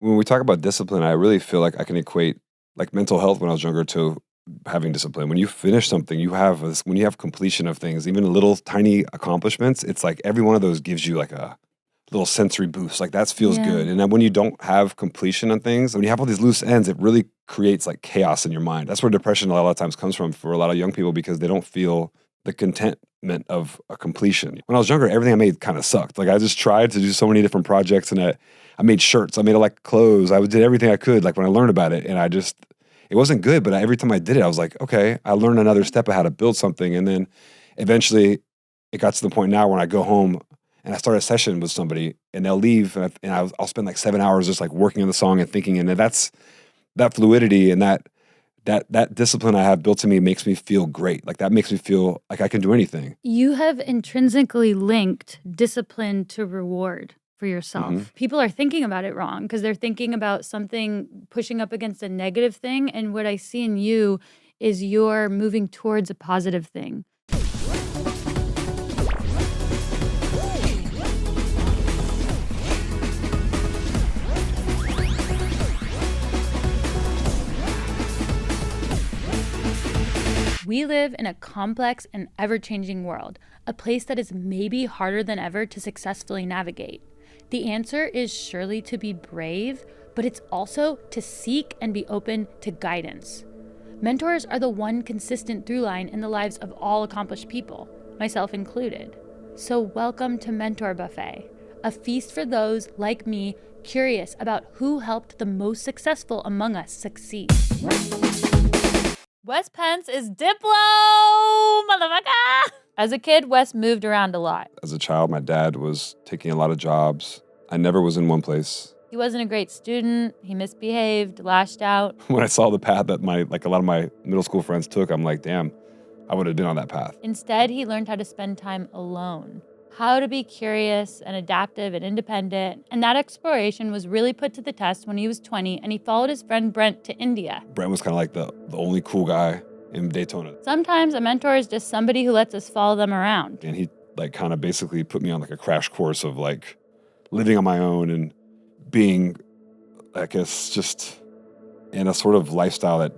when we talk about discipline, I really feel like I can equate like mental health when I was younger to having discipline. When you finish something, you have this, when you have completion of things, even little tiny accomplishments, it's like every one of those gives you like a little sensory boost. Like that feels Yeah. good. And then when you don't have completion on things, when you have all these loose ends, it really creates like chaos in your mind. That's where depression a lot of times comes from for a lot of young people because they don't feel the contentment of a completion. When I was younger, everything I made kind of sucked. Like I just tried to do so many different projects and I made shirts, I made like clothes, I did everything I could like when I learned about it and it wasn't good, but every time I did it, I was like, okay, I learned another step of how to build something. And then eventually it got to the point now when I go home and I start a session with somebody and they'll leave and I'll spend like 7 hours just like working on the song and thinking. And that's that fluidity and that discipline I have built in me makes me feel great. Like that makes me feel like I can do anything. You have intrinsically linked discipline to reward for yourself. Mhm. People are thinking about it wrong because they're thinking about something pushing up against a negative thing. And what I see in you is you're moving towards a positive thing. We live in a complex and ever-changing world, a place that is maybe harder than ever to successfully navigate. The answer is surely to be brave, but it's also to seek and be open to guidance. Mentors are the one consistent through line in the lives of all accomplished people, myself included. So welcome to Mentor Buffet, a feast for those like me curious about who helped the most successful among us succeed. Wes Pence is Diplo, motherfucker! As a kid, Wes moved around a lot. As a child, my dad was taking a lot of jobs. I never was in one place. He wasn't a great student. He misbehaved, lashed out. When I saw the path that a lot of my middle school friends took, I'm like, damn, I would have been on that path. Instead, he learned how to spend time alone, how to be curious and adaptive and independent. And that exploration was really put to the test when he was 20 and he followed his friend Brent to India. Brent was kind of like the only cool guy in Daytona. Sometimes a mentor is just somebody who lets us follow them around. And he like kind of basically put me on like a crash course of like living on my own and being, I guess, just in a sort of lifestyle that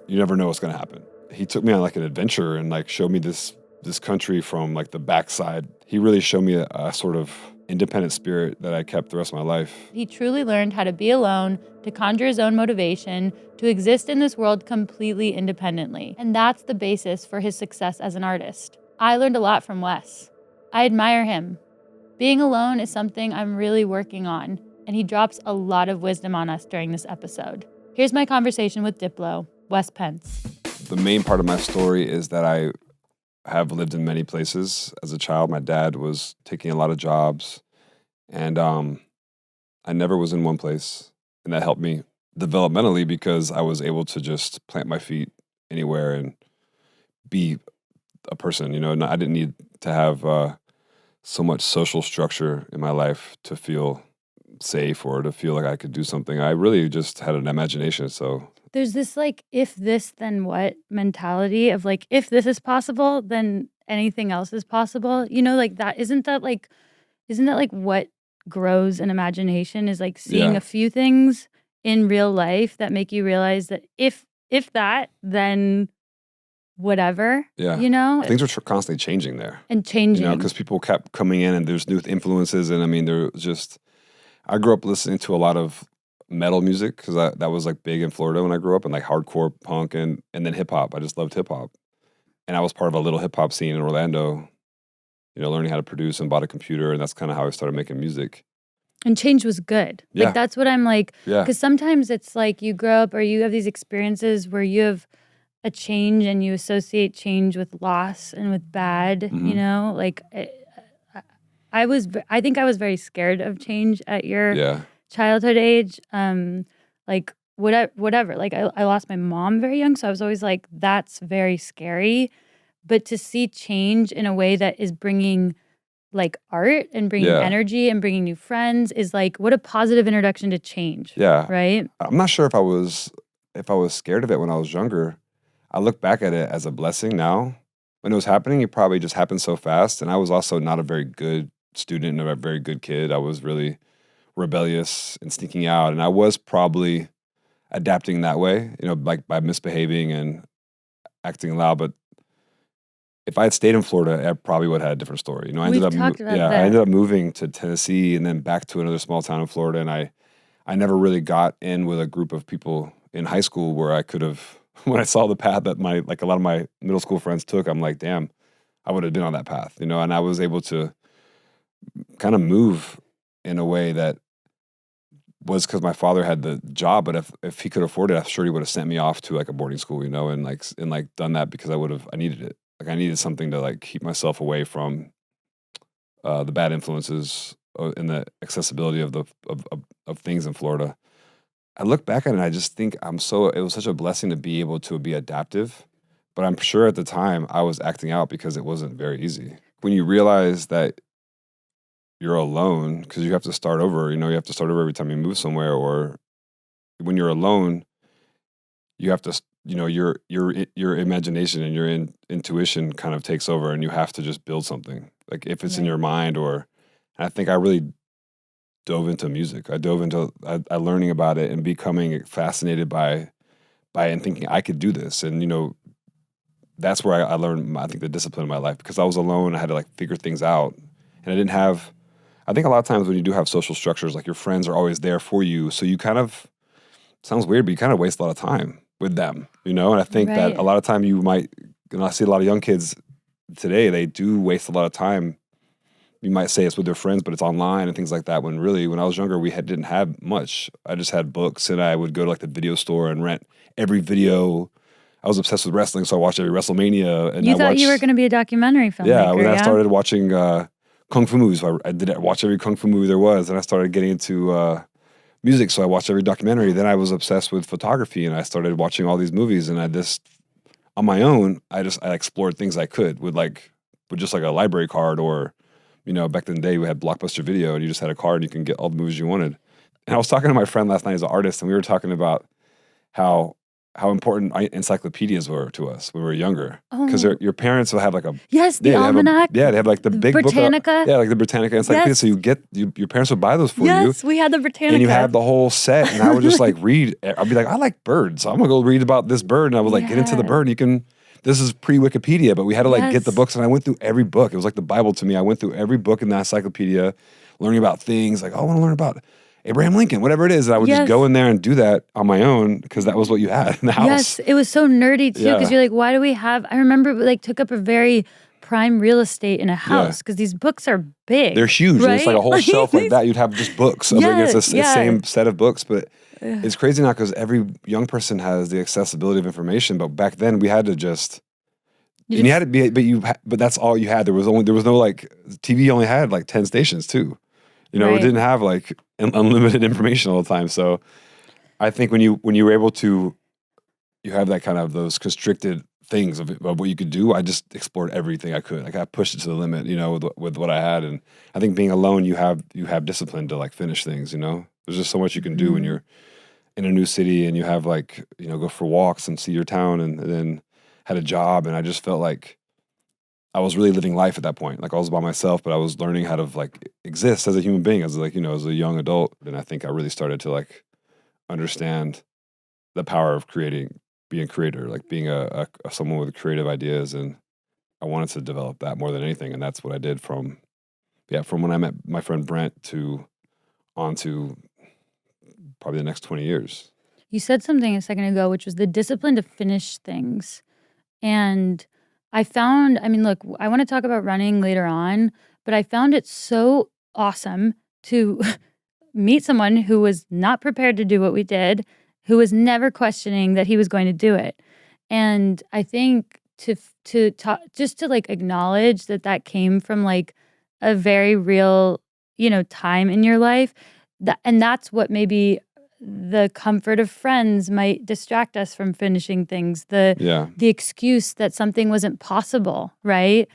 you never know what's going to happen. He took me on like an adventure and like showed me this country from like the backside. He really showed me a sort of independent spirit that I kept the rest of my life. He truly learned how to be alone, to conjure his own motivation, to exist in this world completely independently. And that's the basis for his success as an artist. I learned a lot from Wes. I admire him. Being alone is something I'm really working on, and he drops a lot of wisdom on us during this episode. Here's my conversation with Diplo, Wes Pence. The main part of my story is that I have lived in many places. As a child, my dad was taking a lot of jobs, and I never was in one place. And that helped me developmentally because I was able to just plant my feet anywhere and be a person. You know, I didn't need to have so much social structure in my life to feel safe or to feel like I could do something. I really just had an imagination. So there's this like, if this, then what mentality of like, if this is possible, then anything else is possible. You know, like that, isn't that like what grows an imagination is like seeing a few things in real life that make you realize that if that, then whatever, you know? Things are constantly changing there. And changing. You know, because people kept coming in and there's new influences. And I mean, there was just, I grew up listening to a lot of metal music because that was like big in Florida when I grew up, and like hardcore punk and then hip hop. I just loved hip hop. And I was part of a little hip hop scene in Orlando, you know, learning how to produce and bought a computer. And that's kind of how I started making music. And change was good. Yeah. Like, that's what I'm like, Yeah. because sometimes it's like you grow up or you have these experiences where you have a change and you associate change with loss and with bad, you know? Like, I think I was very scared of change at your childhood age. Like, whatever. Like, I lost my mom very young, so I was always like, that's very scary. But to see change in a way that is bringing like art and bringing energy and bringing new friends is like, what a positive introduction to change. Yeah. Right? I'm not sure if I was scared of it when I was younger. I look back at it as a blessing now. When it was happening, it probably just happened so fast. And I was also not a very good student and a very good kid. I was really rebellious and sneaking out. And I was probably adapting that way, like by misbehaving and acting loud. But if I had stayed in Florida, I probably would have had a different story. I We've ended up, talked about I that. ended up moving to Tennessee and then back to another small town in Florida. And I never really got in with a group of people in high school where I could have, when I saw the path that a lot of my middle school friends took, I'm like, damn, I would have been on that path, and I was able to kind of move in a way that was because my father had the job, but if he could afford it, I'm sure he would have sent me off to like a boarding school, and done that because I needed it. Like I needed something to like keep myself away from the bad influences and the accessibility of things in Florida. I look back at it and I just think it was such a blessing to be able to be adaptive, but I'm sure at the time I was acting out because it wasn't very easy. When you realize that you're alone because you have to start over, you have to start over every time you move somewhere, or when you're alone, you have to, your imagination and your intuition kind of takes over, and you have to just build something. Like if it's in your mind, and I think I really dove into music. I dove into learning about it and becoming fascinated by it and thinking I could do this. And that's where I learned, I think, the discipline in my life, because I was alone. I had to like figure things out, and I didn't have. I think a lot of times when you do have social structures, like your friends are always there for you, so you kind of, sounds weird, but you kind of waste a lot of time with them, And I think that a lot of time you might, and I see a lot of young kids today, they do waste a lot of time. You might say it's with their friends, but it's online and things like that. When really, when I was younger, didn't have much. I just had books, and I would go to like the video store and rent every video. I was obsessed with wrestling, so I watched every WrestleMania. And you thought you were going to be a documentary filmmaker? Yeah, when I started watching kung fu movies, I watch every kung fu movie there was, and I started getting into music, so I watched every documentary. Then I was obsessed with photography, and I started watching all these movies. And I just, on my own, I explored things I could with just like a library card, or back in the day we had Blockbuster Video, and you just had a card and you can get all the movies you wanted. And I was talking to my friend last night, as an artist, and we were talking about how important encyclopedias were to us when we were younger. Because your parents will have like the almanac. They have like the big Britannica. Like the Britannica encyclopedia. Yes. So your parents would buy those for you. Yes, we had the Britannica. And you had the whole set, and I would just like read. I'd be like, I like birds, so I'm gonna go read about this bird, and I would like get into the bird. And this is pre-Wikipedia, but we had to like get the books, and I went through every book. It was like the Bible to me. I went through every book in the encyclopedia, learning about things like, I want to learn about Abraham Lincoln, whatever it is. And I would just go in there and do that on my own, because that was what you had in the house. Yes, it was so nerdy too, because you're like, why do we have, I remember like took up a very prime real estate in a house, because these books are big. They're huge. Right? It's like a whole shelf like that. You'd have just books. It's the same set of books, but it's crazy now because every young person has the accessibility of information. But back then we had to just, you had to be, but that's all you had. There was no like, TV only had like 10 stations too. It didn't have like unlimited information all the time. So I think when you were able to, you have that kind of those constricted things of what you could do. I just explored everything I could. Like I pushed it to the limit, with what I had. And I think being alone, you have discipline to like finish things. There's just so much you can do when you're in a new city, and you have like, go for walks and see your town, and then had a job. And I just felt like I was really living life at that point. Like I was by myself, but I was learning how to like exist as a human being, as like, as a young adult. And I think I really started to like understand the power of being a creator, like being a someone with creative ideas. And I wanted to develop that more than anything. And that's what I did from when I met my friend Brent to probably the next 20 years. You said something a second ago, which was the discipline to finish things. And I found, look, I want to talk about running later on, but I found it so awesome to meet someone who was not prepared to do what we did, who was never questioning that he was going to do it. And I think to talk, just to like acknowledge that came from like a very real, time in your life. And that's what maybe the comfort of friends might distract us from finishing things. The excuse that something wasn't possible, right?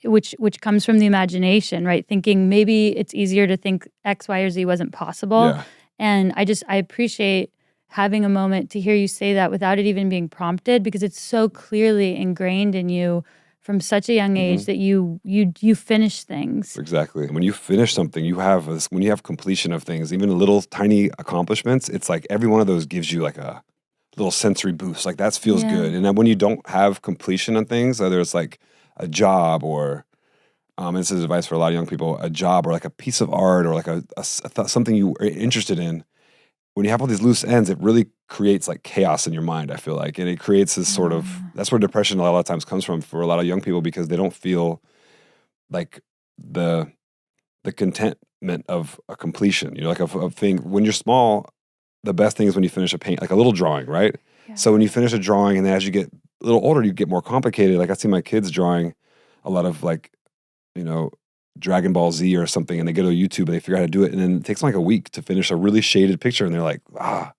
Which comes from the imagination, right? Thinking maybe it's easier to think X, Y, or Z wasn't possible. Yeah. And I appreciate having a moment to hear you say that without it even being prompted, because it's so clearly ingrained in you from such a young age that you finish things. Exactly. When you finish something, you have this, when you have completion of things, even little tiny accomplishments, it's like every one of those gives you like a little sensory boost. Like that feels Yeah. good. And then when you don't have completion on things, whether it's like a job or this is advice for a lot of young people, a job or like a piece of art or like something you are interested in, when you have all these loose ends, it really creates like chaos in your mind, I feel like. And it creates this sort of, that's where depression a lot of times comes from for a lot of young people, because they don't feel like the contentment of a completion, like a thing. When you're small, the best thing is when you finish a paint, like a little drawing, right? Yeah. So when you finish a drawing, and then as you get a little older, you get more complicated. Like I see my kids drawing a lot of like, Dragon Ball Z or something, and they go to YouTube and they figure out how to do it, and then it takes them like a week to finish a really shaded picture, and they're like, ah.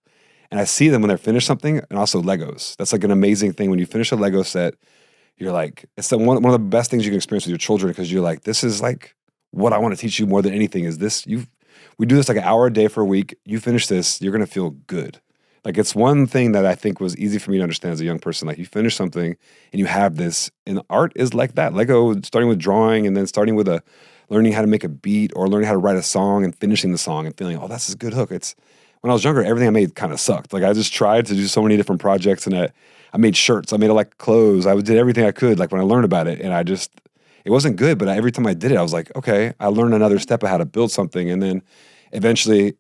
And I see them when they're finished something, and also Legos. That's like an amazing thing. When you finish a Lego set, you're like, it's one of the best things you can experience with your children, because you're like, this is like what I want to teach you more than anything is this. We do this like an hour a day for a week. You finish this, you're going to feel good. Like it's one thing that I think was easy for me to understand as a young person. Like you finish something and you have this, and art is like that. Lego, starting with drawing and then starting with learning how to make a beat or learning how to write a song and finishing the song and feeling, oh, that's a good hook. It's when I was younger, everything I made kind of sucked. Like I just tried to do so many different projects, and I made shirts. I made like clothes. I did everything I could. Like when I learned about it, and it wasn't good. But every time I did it, I was like, okay, I learned another step of how to build something. And then eventually,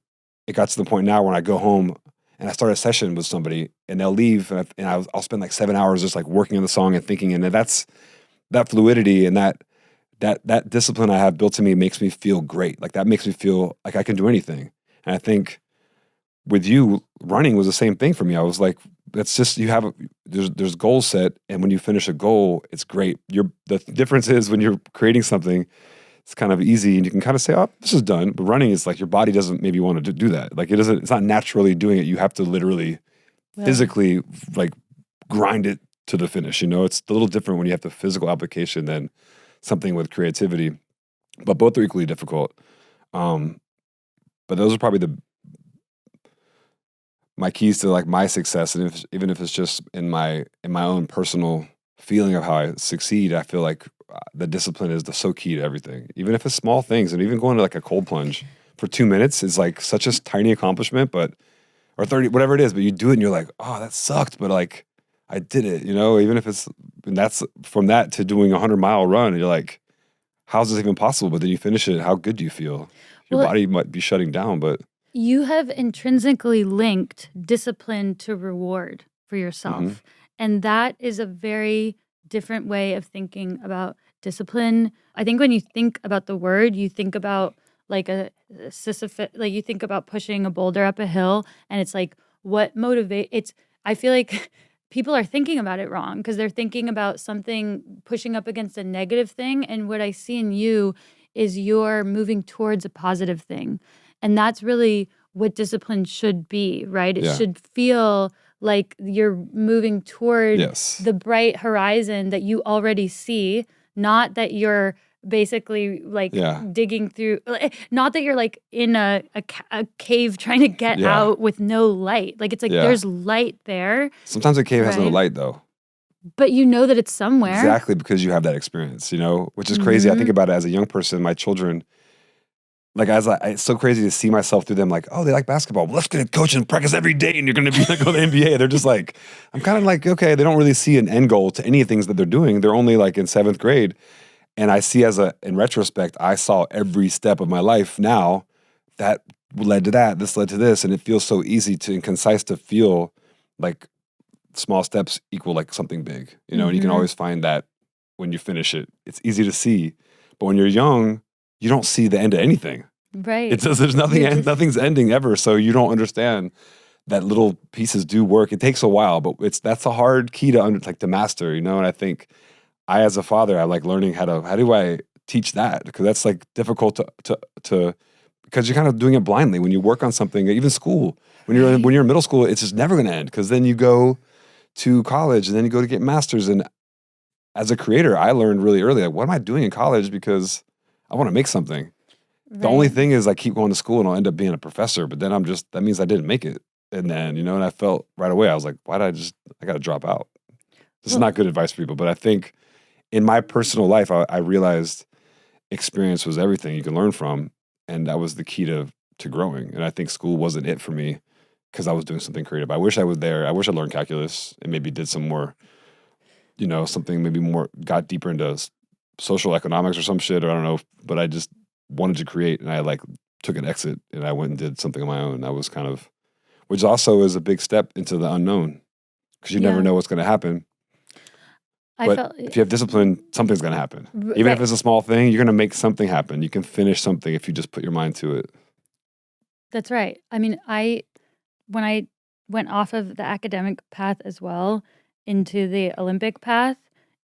it got to the point now when I go home and I start a session with somebody, and they'll leave, and I'll spend like 7 hours just like working on the song and thinking. And that's that fluidity and that discipline I have built in me makes me feel great. Like that makes me feel like I can do anything. And I think with you, running was the same thing for me. I was like, that's just, there's goals set, and when you finish a goal, it's great. The difference is when you're creating something, it's kind of easy and you can kind of say, oh, this is done. But running is like your body doesn't maybe want to do that. Like it's not naturally doing it. You have to literally physically like grind it to the finish. It's a little different when you have the physical application than something with creativity, but both are equally difficult. But those are probably my keys to like my success. And even if it's just in my own personal feeling of how I succeed, I feel like the discipline is so key to everything. Even if it's small things, and even going to like a cold plunge for 2 minutes is like such a tiny accomplishment, or 30, whatever it is, but you do it and you're like, oh, that sucked, but like I did it, even if and that's from that to doing a 100-mile run, and you're like, how's this even possible? But then you finish it, how good do you feel? Your body might be shutting down, but you have intrinsically linked discipline to reward for yourself. Mm-hmm. And that is a very different way of thinking about discipline. I think when you think about the word, you think about like like you think about pushing a boulder up a hill, and it's like what I feel like people are thinking about it wrong, because they're thinking about something pushing up against a negative thing. And what I see in you is you're moving towards a positive thing. And that's really what discipline should be, right? It should feel like you're moving toward the bright horizon that you already see, not that you're basically like digging through, not that you're like in a cave trying to get out with no light. Like it's like there's light there. Sometimes a cave has no light though. But you know that it's somewhere. Exactly, because you have that experience, which is crazy. I think about it as a young person, my children, like it's so crazy to see myself through them. Like, oh, they like basketball. Well, let's get a coach and practice every day, and you're going to be like go to the NBA. They're just like, I'm kind of like, okay, they don't really see an end goal to any of the things that they're doing. They're only like in 7th grade, and I see in retrospect, I saw every step of my life now that led to that. This led to this, and it feels so easy and concise to feel like small steps equal like something big, and you can always find that when you finish it. It's easy to see, but when you're young, you don't see the end of anything. Right. It says there's nothing, nothing's ending ever. So you don't understand that little pieces do work. It takes a while, but that's a hard key to master, And I think I, as a father, I like learning how do I teach that? Because that's like difficult to because you're kind of doing it blindly when you work on something, even school. When you're in middle school, it's just never going to end, because then you go to college and then you go to get masters. And as a creator, I learned really early, like, what am I doing in college? Because I want to make something. Right. The only thing is I keep going to school and I'll end up being a professor, but then that means I didn't make it. And then, and I felt right away, I was like, I got to drop out. This is not good advice for people, but I think in my personal life, I realized experience was everything you can learn from, and that was the key to growing. And I think school wasn't it for me because I was doing something creative. I wish I was there. I wish I learned calculus and maybe did some more, something maybe more, got deeper into social economics or some shit, or I don't know. But I just wanted to create, and I like took an exit and I went and did something on my own. That was kind of, which also is a big step into the unknown because you never Yeah. know what's going to happen. I But felt if you have discipline, something's going to happen. Even if right. it's a small thing, you're going to make something happen. You can finish something if you just put your mind to it. That's right. I mean, when I went off of the academic path as well into the Olympic path,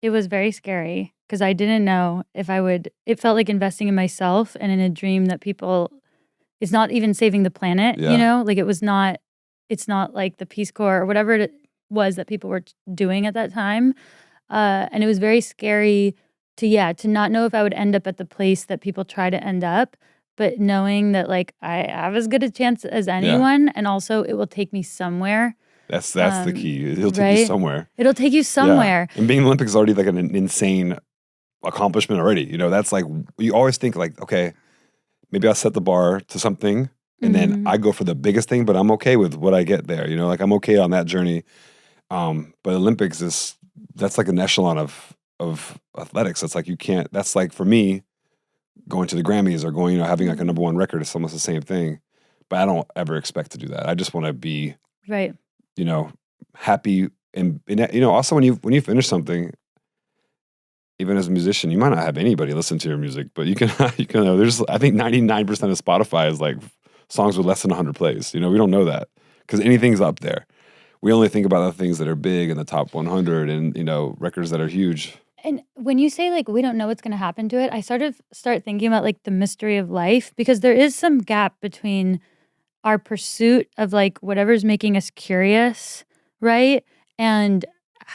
it was very scary because I didn't know if I would. It felt like investing in myself and in a dream that people. It's not even saving the planet, Yeah. like it was not. It's not like the Peace Corps or whatever it was that people were doing at that time, and it was very scary to not know if I would end up at the place that people try to end up, but knowing that like I have as good a chance as Yeah. anyone, and also it will take me somewhere. That's the Um, key. It'll take you right? somewhere. It'll take you Yeah. somewhere. And being in the Olympics is already like an insane accomplishment already. That's like, you always think like, okay, maybe I'll set the bar to something and then Mhm. I go for the biggest thing, but I'm okay with what I get there. Like I'm okay on that journey. But Olympics that's like an echelon of athletics. That's like, you can't, that's like for me, going to the Grammys or going, having like a number one record is almost the same thing. But I don't ever expect to do that. I just want to be, Right. happy and also when you finish something, even as a musician, you might not have anybody listen to your music, but you can there's I think 99% of Spotify is like songs with less than 100 plays. We don't know that because anything's up there. We only think about the things that are big in the top 100 and records that are huge. And when you say like we don't know what's going to happen to it, I start thinking about like the mystery of life because there is some gap between our pursuit of like whatever's making us curious, right? And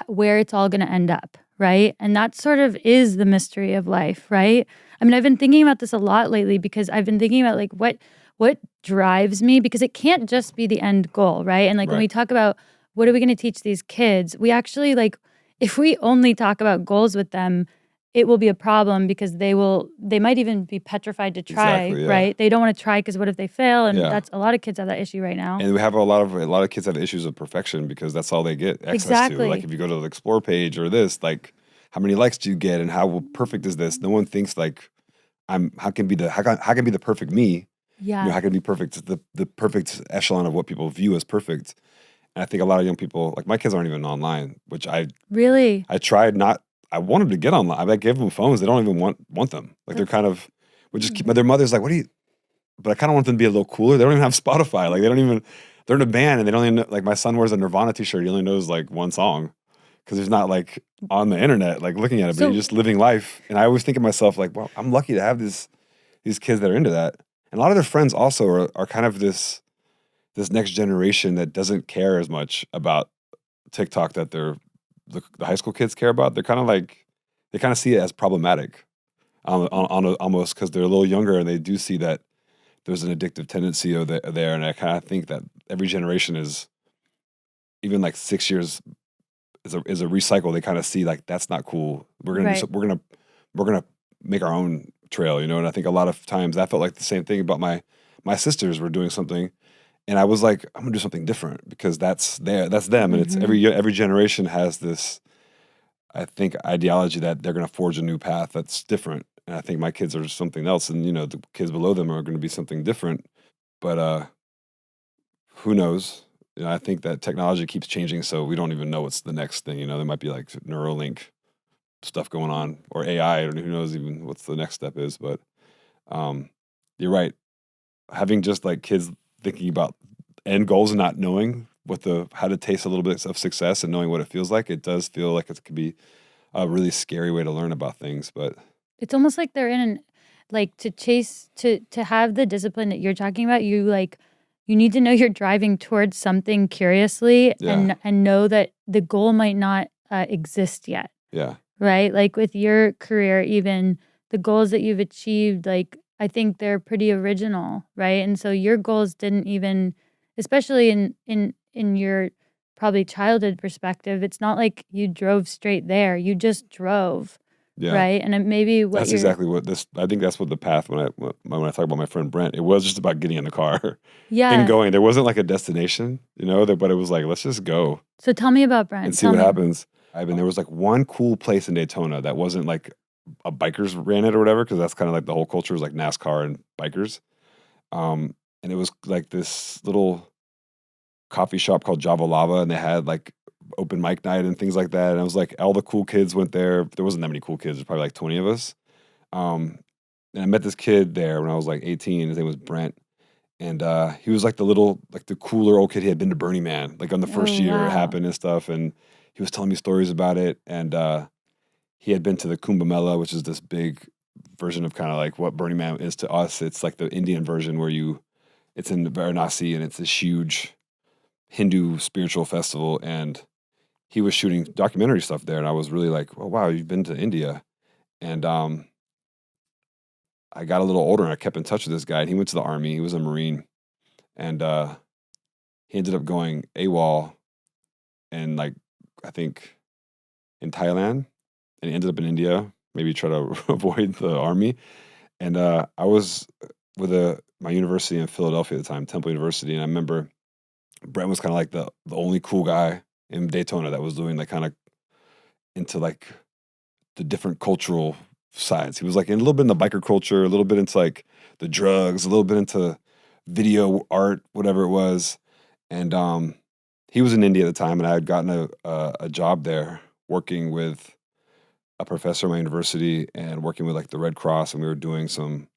where it's all going to end up, right? And that sort of is the mystery of life, right? I mean, I've been thinking about this a lot lately because I've been thinking about like what drives me because it can't just be the end goal, right? And like when Right. we talk about what are we going to teach these kids, we actually like if we only talk about goals with them, it will be a problem because they might even be petrified to try, Exactly. Yeah. right? They don't want to try because what if they fail? And Yeah. that's a lot of kids have that issue right now. And we have a lot of kids have issues of perfection because that's all they get access to. Exactly. Like if you go to the explore page or this, like how many likes do you get and how perfect is this? No one thinks like how can be the perfect me? Yeah. How can it be perfect? The perfect echelon of what people view as perfect. And I think a lot of young people, like my kids aren't even online, which Really? I tried not. I wanted to get online. I gave them phones. They don't even want them. Like they're kind of, we just keep. But their mother's like, "What do you?" But I kind of want them to be a little cooler. They don't even have Spotify. Like they don't even. They're in a band and they don't even know, like my son wears a Nirvana t-shirt. He only knows like one song because he's not like on the internet like looking at it, but So he's just living life. And I always think of myself like, well, I'm lucky to have these kids that are into that. And a lot of their friends also are kind of this next generation that doesn't care as much about TikTok that the high school kids care about. They're kind of like they kind of see it as problematic, almost because they're a little younger and they do see that there's an addictive tendency there. And I kind of think that every generation is even like 6 years is a recycle. They kind of see like that's not cool. We're gonna Right. we're gonna make our own trail, And I think a lot of times I felt like the same thing about my sisters were doing something. And I was like, I'm gonna do something different because that's them, and it's every generation has this, I think, ideology that they're gonna forge a new path that's different. And I think my kids are something else, and the kids below them are going to be something different. But who knows? I think that technology keeps changing, so we don't even know what's the next thing. There might be like Neuralink stuff going on, or AI, or who knows even what's the next step is. But you're right. Having just like kids thinking about end goals and not knowing how to taste a little bit of success and knowing what it feels like, it does feel like it could be a really scary way to learn about things. But it's almost like they're in like to have the discipline that you're talking about, you need to know you're driving towards something curiously Yeah. and know that the goal might not exist yet. Yeah. Right? Like with your career, even the goals that you've achieved, like I think they're pretty original, right? And so your goals didn't even, especially in your probably childhood perspective, it's not like you drove straight there. You just drove. Yeah. right? And maybe what That's you're, exactly what this. I think that's what the path when I talk about my friend Brent, it was just about getting in the car and yeah. going. There wasn't like a destination, but it was like let's just go So tell me about and Brent. see Tell what me. happens. I mean, there was like one cool place in Daytona that wasn't like a bikers ran it or whatever, because that's kind of like the whole culture is like NASCAR and bikers. And it was like this little coffee shop called Java Lava, and they had like open mic night and things like that. And I was like, all the cool kids went there. There wasn't that many cool kids. There's probably like 20 of us. Um, and I met this kid there when I was like 18. His name was Brent. And he was like the cooler old kid. He had been to Burning Man, like on the first Oh, year it wow. happened and stuff. And he was telling me stories about it. And he had been to the Kumbh Mela, which is this big version of kind of like what Burning Man is to us. It's like the Indian version it's in Varanasi, and it's this huge Hindu spiritual festival. And he was shooting documentary stuff there. And I was really like, oh, wow, you've been to India. And I got a little older and I kept in touch with this guy. And he went to the army. He was a Marine. And he ended up going AWOL and like, I think in Thailand. And he ended up in India, maybe try to avoid the army. And I was with my university in Philadelphia at the time, Temple University. And I remember Brent was kind of like the only cool guy in Daytona that was doing like kind of into like the different cultural sides. He was like in a little bit in the biker culture, a little bit into like the drugs, a little bit into video art, whatever it was. And he was in India at the time, and I had gotten a job there working with a professor at my university and working with like the Red Cross, and we were doing some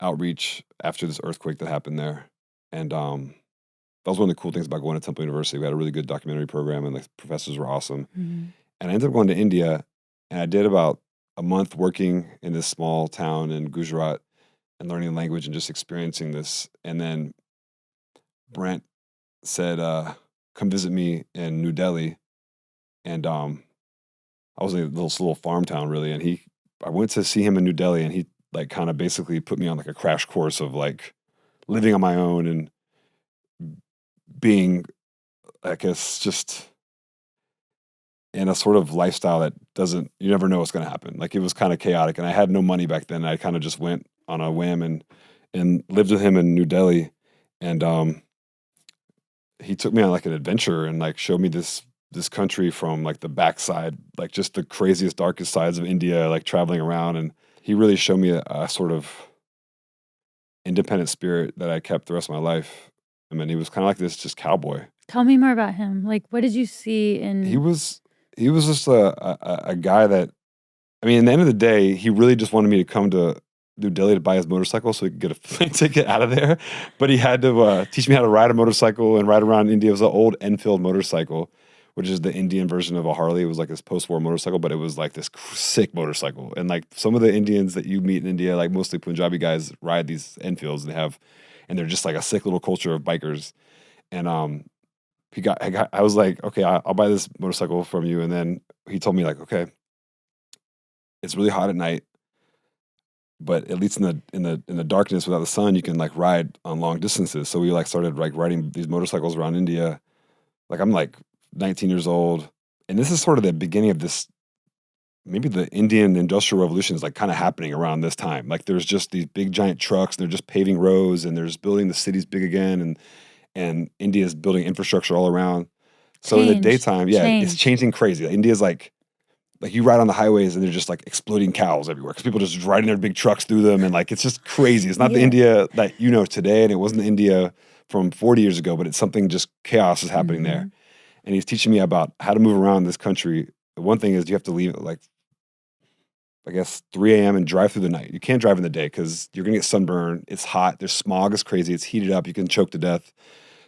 outreach after this earthquake that happened there. And that was one of the cool things about going to Temple University. We had a really good documentary program, and the professors were awesome. Mhm. And I ended up going to India, and I did about a month working in this small town in Gujarat and learning the language and just experiencing this. And then Brent said, "Come visit me in New Delhi." And I was in a little farm town, really. And I went to see him in New Delhi, and he like kind of basically put me on like a crash course of like living on my own and being, I guess, just in a sort of lifestyle that doesn't, you never know what's going to happen. Like it was kind of chaotic, and I had no money back then. I kind of just went on a whim and lived with him in New Delhi. And he took me on like an adventure and like showed me this country from like the backside, like just the craziest, darkest sides of India, like traveling around. And he really showed me a sort of independent spirit that I kept the rest of my life. I mean, he was kind of like this just cowboy. Tell me more about him. Like, what did you see He in was he was just a guy that, I mean, at the end of the day, he really just wanted me to come to New Delhi to buy his motorcycle so he could get a plane ticket out of there. But he had to teach me how to ride a motorcycle and ride around India. It was an old Enfield motorcycle, which is the Indian version of a Harley. It was like this post-war motorcycle, but it was like this sick motorcycle. And like some of the Indians that you meet in India, like mostly Punjabi guys, ride these Enfields and they're just like a sick little culture of bikers. And I was like, okay, I'll buy this motorcycle from you. And then he told me like, okay, it's really hot at night, but at least in the darkness without the sun, you can like ride on long distances. So we like started like riding these motorcycles around India. Like I'm like 19 years old, and this is sort of the beginning of this. Maybe the Indian Industrial Revolution is like kind of happening around this time. Like there's just these big giant trucks, and they're just paving roads, and they're just building the cities big again, and India's building infrastructure all around. So in the change? daytime, yeah, it's Change. changing crazy. India's like you ride on the highways and they're just like exploding cows everywhere because people just riding their big trucks through them, and like it's just crazy. It's not the Yeah. India that you know today, and it wasn't the India from 40 years ago, but it's something, just chaos is happening there. Mhm. And he's teaching me about how to move around this country. The one thing is you have to leave at like, I guess, 3 a.m. and drive through the night. You can't drive in the day because you're gonna get sunburned. It's hot. There's smog is crazy. It's heated up. You can choke to death.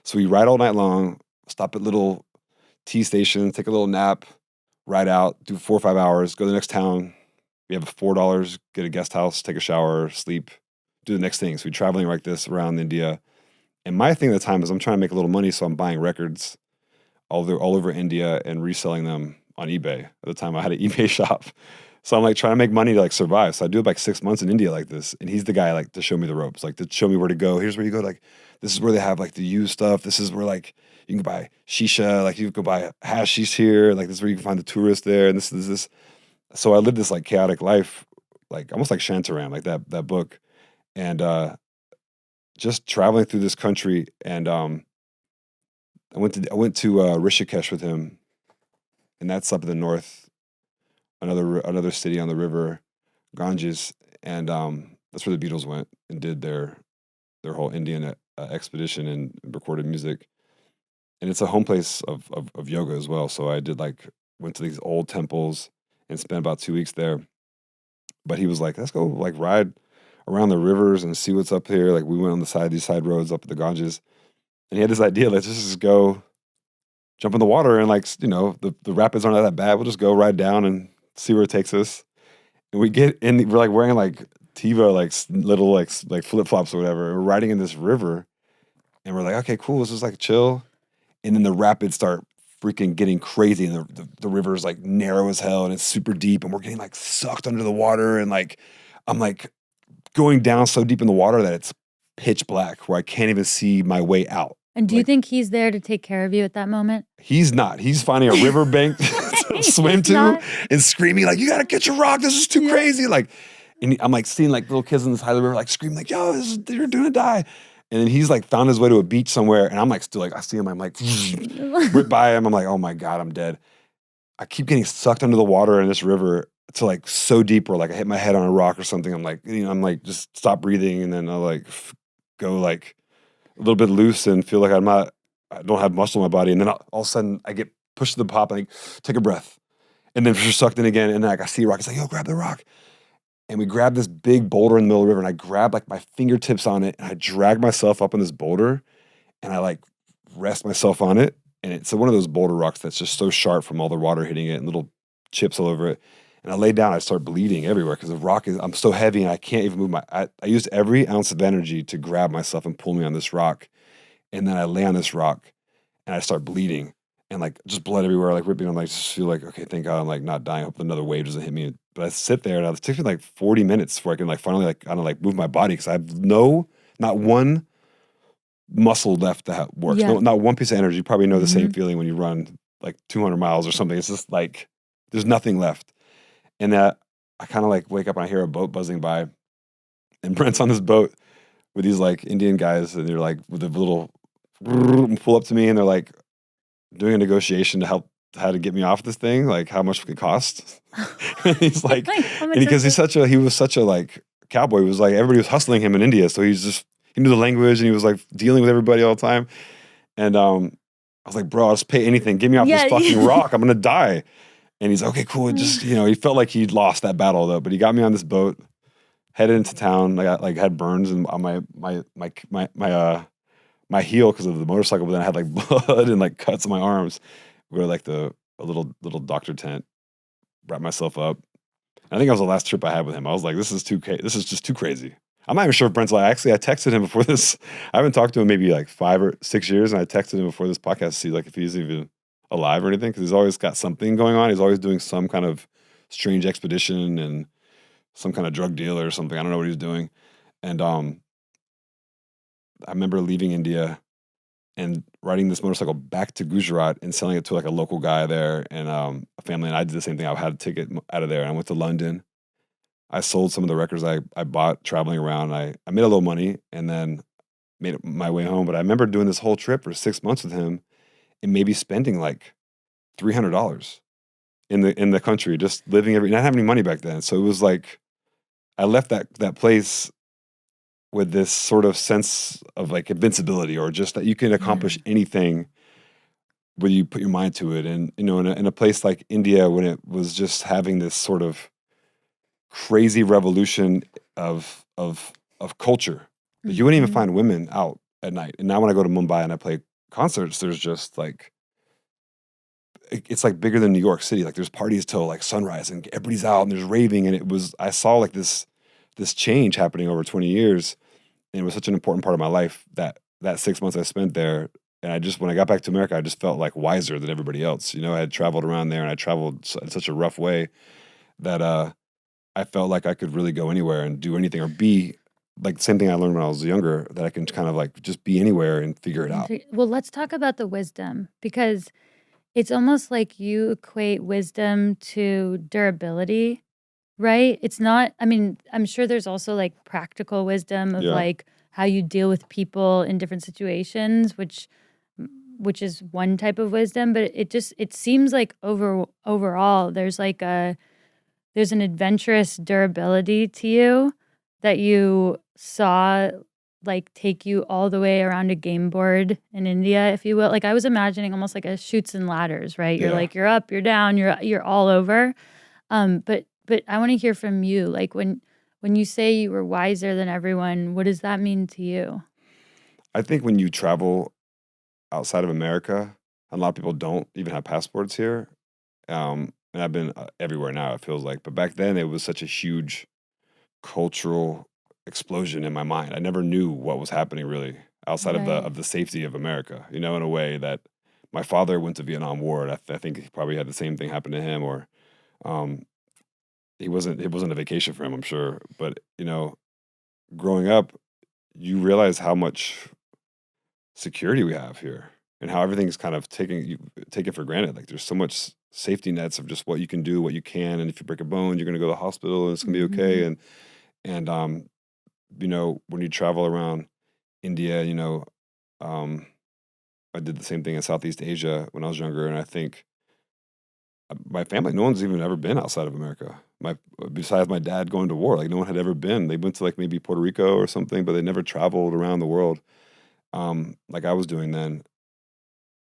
So we ride all night long, stop at little tea stations, take a little nap, ride out, do 4 or 5 hours, go to the next town. We have $4, get a guest house, take a shower, sleep, do the next thing. So we're traveling like this around India. And my thing at the time is I'm trying to make a little money, so I'm buying records all over India and reselling them on eBay. At the time, I had an eBay shop. So I'm like trying to make money to like survive. So I do like 6 months in India like this. And he's the guy like to show me the ropes, like to show me where to go. Here's where you go. Like, this is where they have like the used stuff. This is where like you can buy shisha, like you can buy hashish here. Like this is where you can find the tourists there. And this is this. So I lived this like chaotic life, like almost like Shantaram, like that book, and just traveling through this country. And I went to Rishikesh with him, and that's up in the north, another city on the river Ganges, and that's where the Beatles went and did their whole Indian expedition and recorded music. And it's a home place of yoga as well. So I did like went to these old temples and spent about 2 weeks there. But he was like, let's go like ride around the rivers and see what's up here. Like we went on these side roads up the Ganges, and he had this idea, let's just go jump in the water and like the rapids aren't that bad. We'll just go ride down and see where it takes us. And we get in, we're like wearing like Tiva like little like flip flops or whatever. We're riding in this river, and we're like, okay, cool. Let's just like chill. And then the rapids start freaking getting crazy, and the river is like narrow as hell, and it's super deep, and we're getting like sucked under the water, and like I'm like going down so deep in the water that it's pitch black, where I can't even see my way out. And do you think he's there to take care of you at that moment? He's not. He's finding a riverbank to swim He's to not? and screaming like, "You gotta catch a rock! This is too Yeah. crazy!" Like, and I'm like seeing like little kids in this side of the river like screaming like, "Yo, you're gonna die!" And then he's like found his way to a beach somewhere, and I'm like still like I see him. I'm like rip by him. I'm like, "Oh my god, I'm dead." I keep getting sucked under the water in this river to like so deep where like I hit my head on a rock or something. I'm like, I'm like just stop breathing, and then I like go like a little bit loose and feel like I don't have muscle in my body, and then all of a sudden I get pushed to the top and I take a breath, and then just sucked in again, and then like I see a rock. It's like, yo, grab the rock, and we grab this big boulder in the middle of the river, and I grab like my fingertips on it, and I drag myself up on this boulder, and I like rest myself on it, and it's one of those boulder rocks that's just so sharp from all the water hitting it and little chips all over it. And I lay down, I start bleeding everywhere because the rock I'm so heavy and I can't even move I used every ounce of energy to grab myself and pull me on this rock. And then I lay on this rock and I start bleeding and like just blood everywhere, like ripping. I'm like, just feel like, okay, thank God I'm like not dying. I hope another wave doesn't hit me. But I sit there and it takes me like 40 minutes before I can like finally like kind of like move my body because I have not one muscle left that works. Yeah. No, not one piece of energy. You probably know the same Mhm. feeling when you run like 200 miles or something. It's just like there's nothing left. And I kind of like wake up and I hear a boat buzzing by, and Brent's on this boat with these like Indian guys, and they're like with a little pull up to me, and they're like doing a negotiation to help how to get me off this thing, like how much it could cost. And he's like, How much and because is he was such a like cowboy. It was like everybody was hustling him in India, so he knew the language and he was like dealing with everybody all the time. And I was like, bro, I'll just pay anything. Get me off this fucking rock. I'm gonna die. And he's okay, cool. Just he felt like he'd lost that battle though, but he got me on this boat, headed into town. I got like had burns on my heel because of the motorcycle, but then I had like blood and like cuts on my arms. We go to like a little doctor tent, wrap myself up. I think that was the last trip I had with him. I was like, this is just too crazy. I'm not even sure if Brent's like, actually, I texted him before this. I haven't talked to him maybe like 5 or 6 years, and I texted him before this podcast to see like if he's even alive or anything, because he's always got something going on. He's always doing some kind of strange expedition and some kind of drug dealer or something. I don't know what he's doing. And I remember leaving India and riding this motorcycle back to Gujarat and selling it to like a local guy there and a family. And I did the same thing. I had a ticket out of there, and I went to London. I sold some of the records I bought traveling around. I made a little money and then made it my way home. But I remember doing this whole trip for 6 months with him and maybe spending like $300 in the country, just living not having any money back then. So it was like I left that place with this sort of sense of like invincibility, or just that you can accomplish anything when you put your mind to it. And in a place like India, when it was just having this sort of crazy revolution of culture, that you wouldn't even find women out at night. And now when I go to Mumbai and I play concerts, there's just like it's like bigger than New York City. Like there's parties till like sunrise and everybody's out and there's raving. And I saw like this change happening over 20 years. And it was such an important part of my life that 6 months I spent there. And when I got back to America, I just felt like wiser than everybody else. I had traveled around there and I traveled in such a rough way that I felt like I could really go anywhere and do anything or be like the same thing I learned when I was younger, that I can kind of like just be anywhere and figure it out. Well, let's talk about the wisdom, because It's almost like you equate wisdom to durability, right? It's not, I mean, I'm sure there's also like practical wisdom of Yeah. like how you deal with people in different situations, which is one type of wisdom, but it seems like overall there's an adventurous durability to you that you saw like take you all the way around a game board in India, if you will. Like I was imagining almost like a chutes and ladders, right? You're Yeah. like you're up, you're down, you're all over. But I want to hear from you. Like when you say you were wiser than everyone, what does that mean to you? I think when you travel outside of America, a lot of people don't even have passports here. And I've been everywhere now, it feels like. But back then, it was such a huge cultural explosion in my mind. I never knew what was happening really outside of Right. the safety of America. You know, in a way that my father went to Vietnam War. And I think he probably had the same thing happen to him, or um, he wasn't. It wasn't a vacation for him, I'm sure. But you know, growing up, you realize how much security we have here and how everything's kind of taken for granted. Like there's so much safety nets of just what you can do, what you can, and if you break a bone, you're going to go to the hospital and it's going to be okay. Mhm. And you know, when you travel around India, you know, um, I did the same thing in Southeast Asia when I was younger, and I think my family, no one's even ever been outside of America. My Besides my dad going to war, like no one had ever been. They went to like maybe Puerto Rico or something, but they never traveled around the world like I was doing then.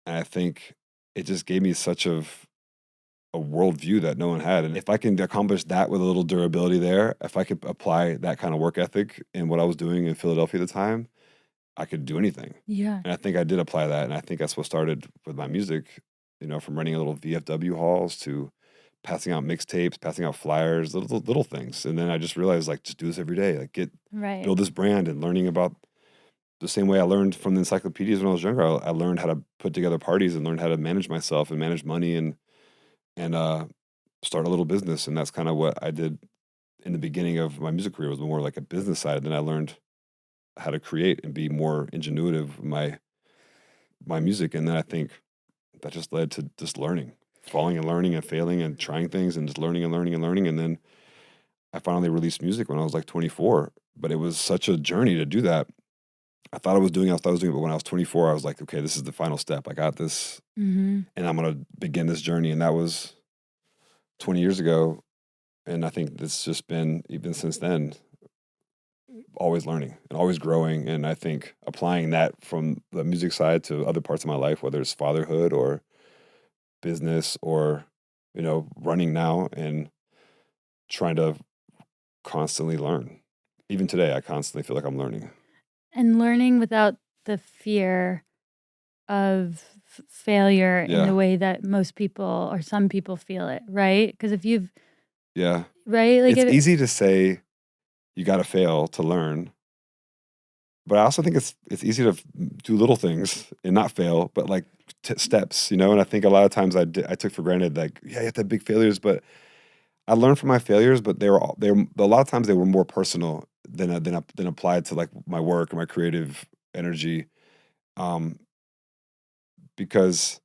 And I think it just gave me such of a worldview that no one had. And if I can accomplish that with a little durability there, if I could apply that kind of work ethic in what I was doing in Philadelphia at the time, I could do anything. Yeah. And I think I did apply that. And I think that's what started with my music, you know, from running a little VFW halls to passing out mixtapes, passing out flyers, little things. And then I just realized like just do this every day. Like Right. build this brand and learning about the same way I learned from the encyclopedias when I was younger. I learned how to put together parties and learned how to manage myself and manage money and start a little business. And that's kind of what I did in the beginning of my music career, was more like a business side. Then I learned how to create and be more ingenuitive with my music. And then I think that just led to just learning, falling and learning and failing and trying things and just learning and learning and learning. And then I finally released music when I was like 24. But it was such a journey to do that. I thought I was doing it, but when I was 24, I was like, okay, this is the final step. I got this, Mhm. and I'm gonna begin this journey. And that was 20 years ago. And I think it's just been, even since then, always learning and always growing. And I think applying that from the music side to other parts of my life, whether it's fatherhood or business or, you know, running now and trying to constantly learn. Even today, I constantly feel like I'm learning. And learning without the fear of failure in the Yeah. way that most people or some people feel it, right? Because if you've Yeah. right, like It's if easy to say you got to fail to learn, but I also think it's easy to do little things and not fail, but like steps, you know. And I think a lot of times I took for granted like, yeah, you have to have big failures, but I learned from my failures, but they were a lot of times they were more personal than applied to like my work and my creative energy. Um, because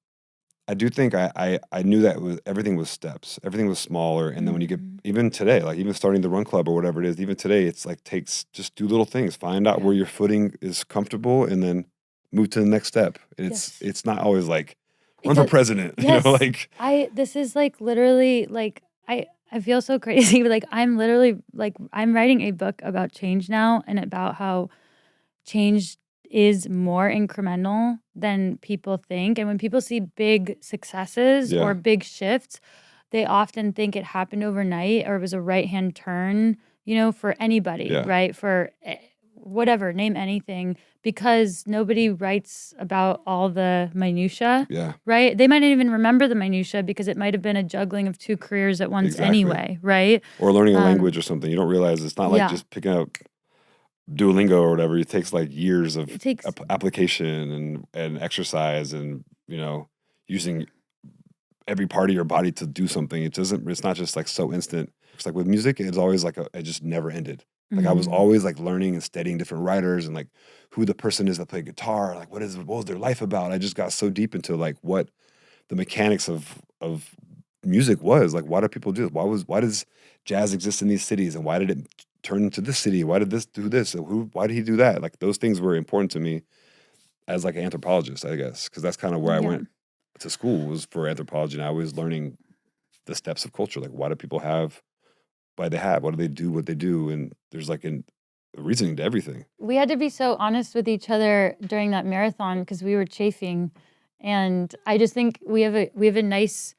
I do think I knew that everything was steps, everything was smaller, and then when you get Mhm. even today, like even starting the run club or whatever it is, even today, it's like takes just do little things, find out Yeah. where your footing is comfortable, and then move to the next step. And Yes. it's not always like It run for does. president, you know, Yes. like I this is like literally like I feel so crazy, but like I'm literally like I'm writing a book about change now and about how change is more incremental than people think. And when people see big successes or yeah, big shifts, they often think it happened overnight or it was a right hand turn, you know, for anybody, yeah, right? For whatever, name anything, because nobody writes about all the minutia, yeah, right? They might not even remember the minutia because it might have been a juggling of two careers at once exactly. anyway, right? Or learning a Um, language or something. You don't realize it's not like yeah, just picking up Duolingo or whatever. It takes like years of it takes application and exercise and, you know, using every part of your body to do something. It's not just like so instant. It's like with music, it's always like it just never ended. Like I was mhm. always like learning and studying different writers and like who the person is that played guitar, like what was their life about. I just got so deep into like what the mechanics of music was. Like, why do people do it? Why does jazz exist in these cities, and why did it turn into this city? Why did this do this? And why did he do that? Like, those things were important to me as like an anthropologist, I guess, because that's kind of where I went to school, was for anthropology, and I was learning the steps of culture. Like, why do people have? Why they have? Why do they do what they do? And there's like a reasoning to everything. We had to be so honest with each other during that marathon because we were chafing, and I just think we have a nice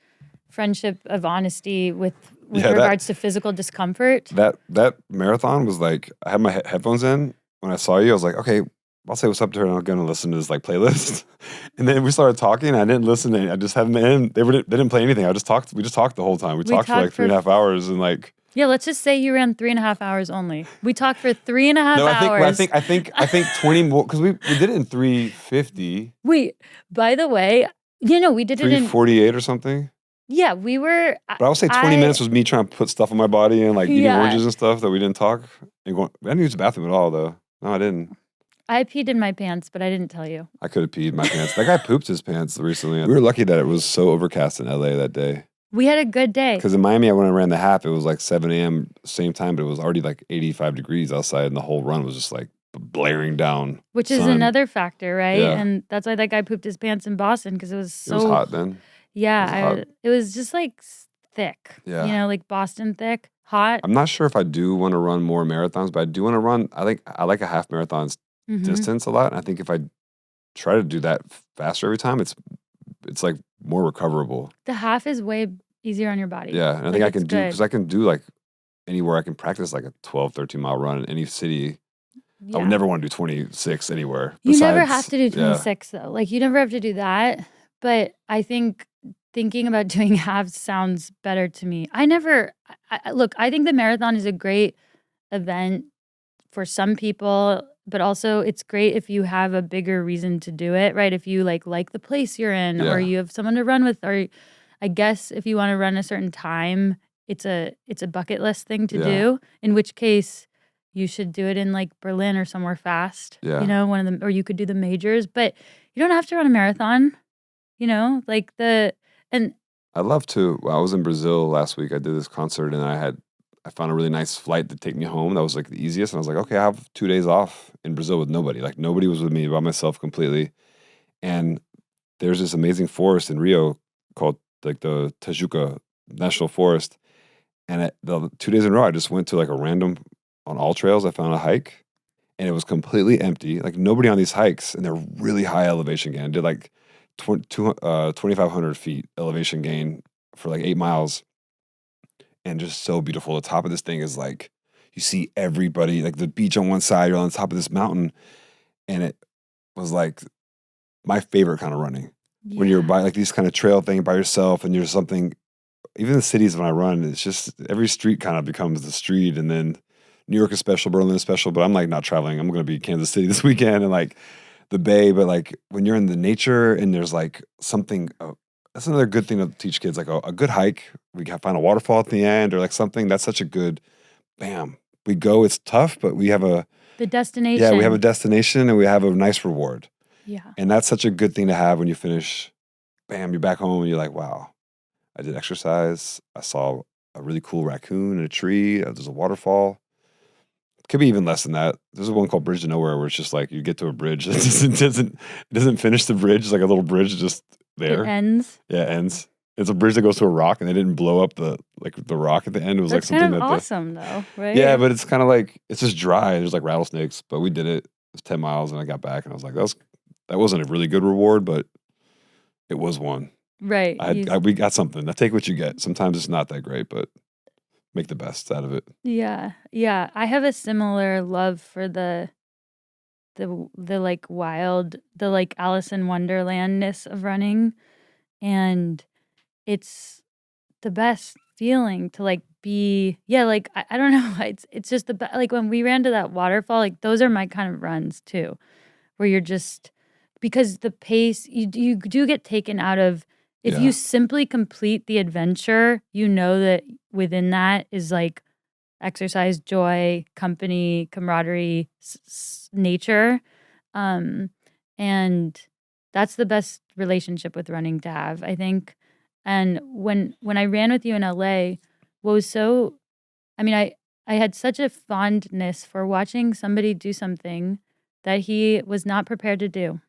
friendship of honesty with regards to physical discomfort. That marathon was like, I had my headphones in when I saw you. I was like, okay, I'll say what's up to her, and I'm gonna listen to this like playlist. And then we started talking. I didn't listen to any. I just had them in. They didn't play anything. We just talked the whole time. We talked for like 3.5 hours, and like. Yeah, let's just say you ran 3.5 hours only. We talked for 3.5 hours. I think 20 more, because we did it in 3:50. Wait, by the way, we did it in 3:48 or something. Yeah, we were. But I would say 20 minutes was me trying to put stuff on my body and like eating oranges and stuff that we didn't talk. And I didn't use the bathroom at all, though. No, I didn't. I peed in my pants, but I didn't tell you. I could have peed in my pants. That guy pooped his pants recently. We were lucky that it was so overcast in LA that day. We had a good day. Because in Miami, when I ran the half, it was like 7 a.m. same time, but it was already like 85 degrees outside, and the whole run was just like blaring down. Which is another factor, right? Yeah. And that's why that guy pooped his pants in Boston, because it was so... It was hot then. Yeah, it was just like thick. Yeah. Like Boston thick, hot. I'm not sure if I do want to run more marathons, but I do want to run. I like a half marathon's distance a lot. And I think if I try to do that faster every time, it's like more recoverable. The half is way easier on your body. Yeah, and I think I can do, because I can do like anywhere. I can practice like a 12, 13 mile run in any city. Yeah. I would never want to do 26 anywhere. You never have to do 26 though. Like you never have to do that. But I think thinking about doing halves sounds better to me. Look, I think the marathon is a great event for some people, but also it's great if you have a bigger reason to do it, right? If you like the place you're in, or you have someone to run with, or I guess if you want to run a certain time, it's a bucket list thing to do, in which case you should do it in like Berlin or somewhere fast. Yeah. One of them, or you could do the majors, but you don't have to run a marathon. I'd love to. Well, I was in Brazil last week. I did this concert, and I found a really nice flight to take me home. That was like the easiest. And I was like, okay, I have 2 days off in Brazil with nobody. Like nobody was with me, by myself completely. And there's this amazing forest in Rio called like the Tijuca National Forest. And the 2 days in a row, I just went to like a random, on all trails, I found a hike, and it was completely empty. Like nobody on these hikes, and they're really high elevation gain. I did like 2,500 feet elevation gain for like 8 miles, and just so beautiful. The top of this thing is like, you see everybody, like the beach on one side, you're on the top of this mountain, and it was like my favorite kind of running. Yeah. When you're by like these kind of trail thing by yourself, and you're something, even the cities when I run, it's just every street kind of becomes the street, and then New York is special, Berlin is special, but I'm like not traveling. I'm going to be in Kansas City this weekend, and like the Bay, but like when you're in the nature and there's like something, that's another good thing to teach kids, like a good hike. We can find a waterfall at the end, or like something that's such a good, bam, we go, it's tough, but we have the destination. Yeah, we have a destination, and we have a nice reward. Yeah. And that's such a good thing to have when you finish, bam, you're back home, and you're like, wow, I did exercise. I saw a really cool raccoon in a tree. There's a waterfall. Could be even less than that. There's one called Bridge to Nowhere, where it's just like you get to a bridge. It doesn't finish the bridge. It's like a little bridge just there. It ends. Yeah, it ends. It's a bridge that goes to a rock, and they didn't blow up the rock at the end. It was That's like something kind of awesome though, right? Yeah, but it's kind of like, it's just dry. There's like rattlesnakes, but we did it. It was 10 miles, and I got back, and I was like, that wasn't a really good reward, but it was one. Right. We got something. I take what you get. Sometimes it's not that great, but make the best out of it. Yeah. Yeah. I have a similar love for the like wild, the like Alice in Wonderlandness of running. And it's the best feeling to like be, like, I don't know. It's just like when we ran to that waterfall, like those are my kind of runs too, where you're just, because the pace, you do get taken out of, if you simply complete the adventure, you know that within that is like exercise, joy, company, camaraderie, nature. And that's the best relationship with running to have, I think. And when I ran with you in LA, what was so I mean, I had such a fondness for watching somebody do something that he was not prepared to do.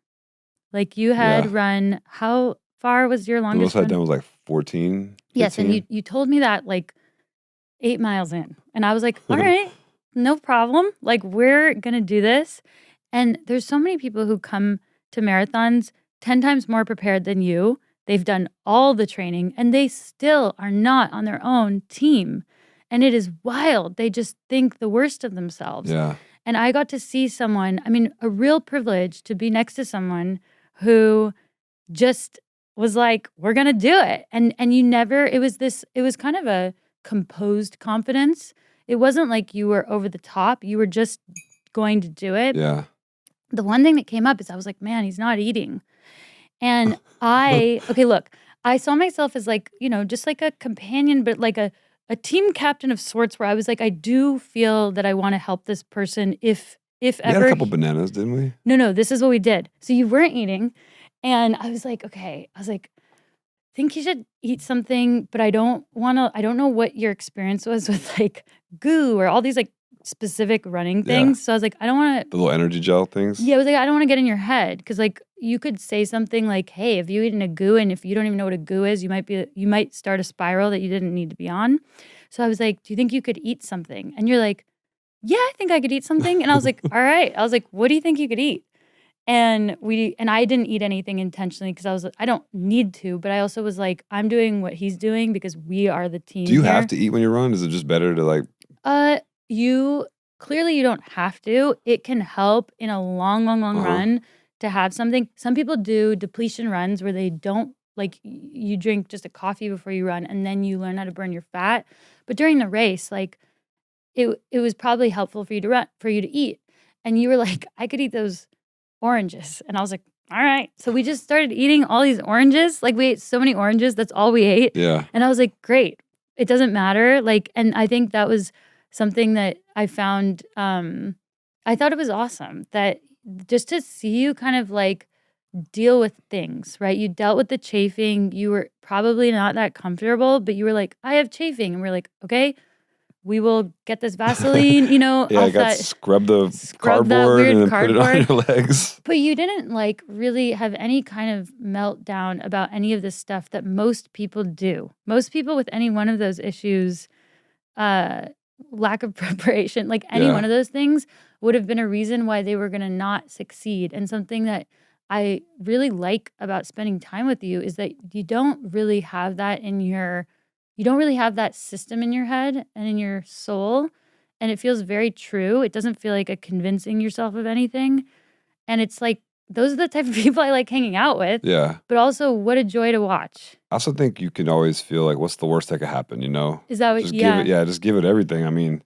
Like you had Yeah. run, how far was your The longest most I'd run? done was like 14, Yes, and 15. you told me that like 8 miles in. And I was like, "All right, no problem. Like we're going to do this." And there's so many people who come to marathons 10 times more prepared than you. They've done all the training and they still are not on their own team. And it is wild. They just think the worst of themselves. Yeah. And I got to see someone, I mean, a real privilege to be next to someone who just was like, "We're gonna do it." And you never it was kind of a composed confidence. It wasn't like you were over the top, you were just going to do it. Yeah. The one thing that came up is I was like, "Man, he's not eating." And okay, look, I saw myself as like, just like a companion, but like a team captain of sorts where I was like, I do feel that I wanna help this person if We had a ever couple bananas, didn't we? No, this is what we did. So you weren't eating, and I was like, "Okay." I was like, "Think you should eat something, but I don't know what your experience was with, like, goo or all these, like, specific running Yeah. things." So I was like, "I don't wanna." The little energy gel things. Yeah, I was like, "I don't wanna get in your head because like, you could say something like, 'Hey, have you eaten a goo?' And if you don't even know what a goo is, you might start a spiral that you didn't need to be on." So I was like, "Do you think you could eat something?" And you're like, "Yeah, I think I could eat something." And I was like, "All right." I was like, "What do you think you could eat?" And I didn't eat anything intentionally because I was like, I don't need to, but I also was like, I'm doing what he's doing because we are the Do team you have here. to eat when you run? Is it just better to like, You clearly you don't have to. It can help in a long, long, long uh-huh. run to have something. Some people do depletion runs where they don't like you drink just a coffee before you run and then you learn how to burn your fat. But during the race, like it was probably helpful for you to eat. And you were like, I could eat those oranges. And I was like, all right. So we just started eating all these oranges. Like we ate so many oranges. That's all we ate. Yeah. And I was like, great. It doesn't matter. Like, and I think that was something that I found, I thought it was awesome that just to see you kind of like deal with things, right? You dealt with the chafing. You were probably not that comfortable, but you were like, I have chafing. And we're like, okay, we will get this Vaseline, Yeah, I off got that, scrub the scrub that cardboard and weird then put it on cardboard. your legs. But you didn't like really have any kind of meltdown about any of this stuff that most people do. Most people with any one of those issues, uh, lack of preparation, like any one Yeah. of those things would have been a reason why they were going to not succeed. And something that I really like about spending time with you is that you don't really have that system in your head and in your soul. And it feels very true. It doesn't feel like a convincing yourself of anything. And it's like, those are the type of people I like hanging out with, Yeah. but also what a joy to watch. I also think you can always feel like, what's the worst that could happen, Is that what, Just give it, yeah. yeah, just give it everything. I mean,